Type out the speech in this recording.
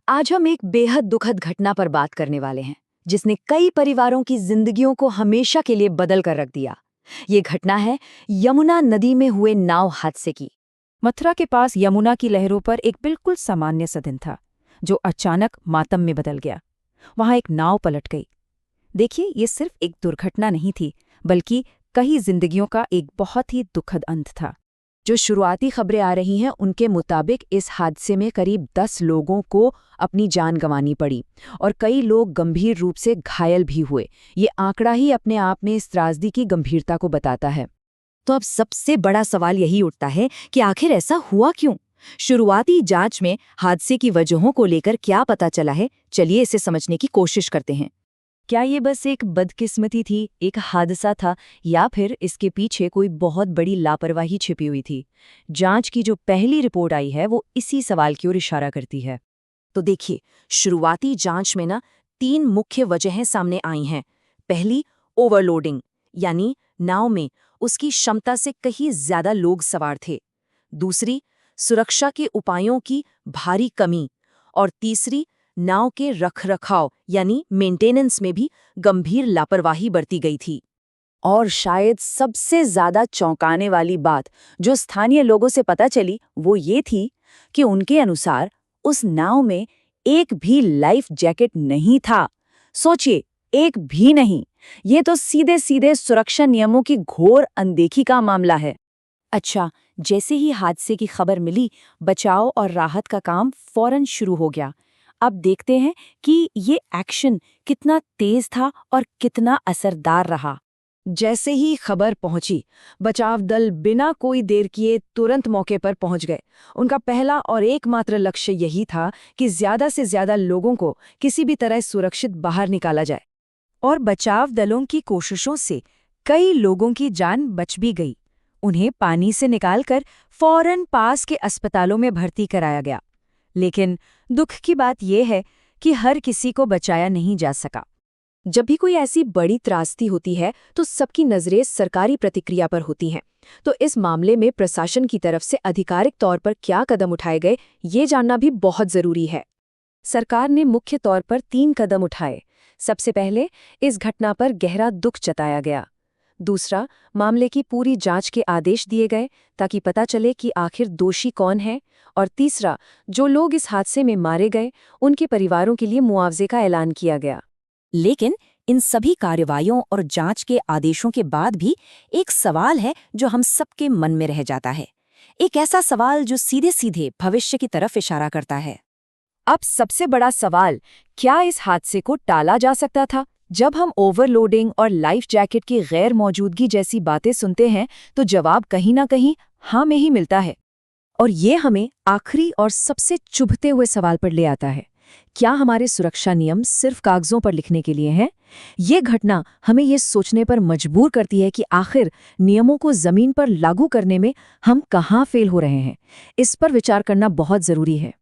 आज हम एक बेहद दुखद घटना पर बात करने वाले हैं, जिसने कई परिवारों की जिंदगियों को हमेशा के लिए बदल कर रख दिया। ये घटना है यमुना नदी में हुए नाव हादसे की। मथुरा के पास यमुना की लहरों पर एक बिल्कुल सामान्य सा दिन था, जो अचानक मातम में बदल गया। वहां एक नाव पलट गई। देखिए, ये सिर्फ एक दुर्घटना नहीं थी, बल्कि कई जिंदगियों का एक बहुत ही दुखद अंत था। जो शुरुआती खबरें आ रही हैं, उनके मुताबिक इस हादसे में करीब 10 लोगों को अपनी जान गंवानी पड़ी और कई लोग गंभीर रूप से घायल भी हुए। ये आंकड़ा ही अपने आप में इस त्रासदी की गंभीरता को बताता है। तो अब सबसे बड़ा सवाल यही उठता है कि आखिर ऐसा हुआ क्यों? शुरुआती जांच में हादसे की वजहों को लेकर क्या पता चला है, चलिए इसे समझने की कोशिश करते हैं। क्या ये बस एक बदकिस्मती थी, एक हादसा था, या फिर इसके पीछे कोई बहुत बड़ी लापरवाही छिपी हुई थी? जांच की जो पहली रिपोर्ट आई है वो इसी सवाल की ओर इशारा करती है। तो देखिए, शुरुआती जांच में 3 मुख्य वजहें सामने आई हैं। पहली, ओवरलोडिंग, यानी नाव में उसकी क्षमता से कहीं ज्यादा लोग सवार थे। दूसरी, सुरक्षा के उपायों की भारी कमी। और तीसरी, नाव के रखरखाव यानी मेंटेनेंस में भी गंभीर लापरवाही बरती गई थी। और शायद सबसे ज्यादा चौंकाने वाली बात जो स्थानीय लोगों से पता चली, वो ये थी कि उनके अनुसार उस नाव में एक भी लाइफ जैकेट नहीं था। सोचिए, एक भी नहीं। ये तो सीधे सीधे सुरक्षा नियमों की घोर अनदेखी का मामला है। अच्छा, जैसे ही हादसे की खबर मिली, बचाव और राहत का काम फौरन शुरू हो गया। अब देखते हैं कि ये एक्शन कितना तेज था और कितना असरदार रहा। जैसे ही खबर पहुंची, बचाव दल बिना कोई देर किए तुरंत मौके पर पहुंच गए। उनका पहला और एकमात्र लक्ष्य यही था कि ज्यादा से ज्यादा लोगों को किसी भी तरह सुरक्षित बाहर निकाला जाए। और बचाव दलों की कोशिशों से कई लोगों की जान बच भी गई। उन्हें पानी से निकालकर फौरन पास के अस्पतालों में भर्ती कराया गया। लेकिन दुख की बात यह है कि हर किसी को बचाया नहीं जा सका। जब भी कोई ऐसी बड़ी त्रासदी होती है, तो सबकी नजरें सरकारी प्रतिक्रिया पर होती हैं। तो इस मामले में प्रशासन की तरफ से आधिकारिक तौर पर क्या कदम उठाए गए, ये जानना भी बहुत जरूरी है। सरकार ने मुख्य तौर पर 3 कदम उठाए। सबसे पहले, इस घटना पर गहरा दुख जताया गया। दूसरा, मामले की पूरी जांच के आदेश दिए गए ताकि पता चले कि आखिर दोषी कौन है। और तीसरा, जो लोग इस हादसे में मारे गए, उनके परिवारों के लिए मुआवजे का ऐलान किया गया। लेकिन इन सभी कार्रवाइयों और जांच के आदेशों के बाद भी एक सवाल है जो हम सबके मन में रह जाता है। एक ऐसा सवाल जो सीधे सीधे भविष्य की तरफ इशारा करता है। अब सबसे बड़ा सवाल, क्या इस हादसे को टाला जा सकता था? जब हम ओवरलोडिंग और लाइफ जैकेट की गैर मौजूदगी जैसी बातें सुनते हैं, तो जवाब कहीं ना कहीं हाँ में ही मिलता है। और ये हमें आखिरी और सबसे चुभते हुए सवाल पर ले आता है, क्या हमारे सुरक्षा नियम सिर्फ कागजों पर लिखने के लिए हैं? ये घटना हमें ये सोचने पर मजबूर करती है कि आखिर नियमों को जमीन पर लागू करने में हम कहाँ फेल हो रहे हैं। इस पर विचार करना बहुत जरूरी है।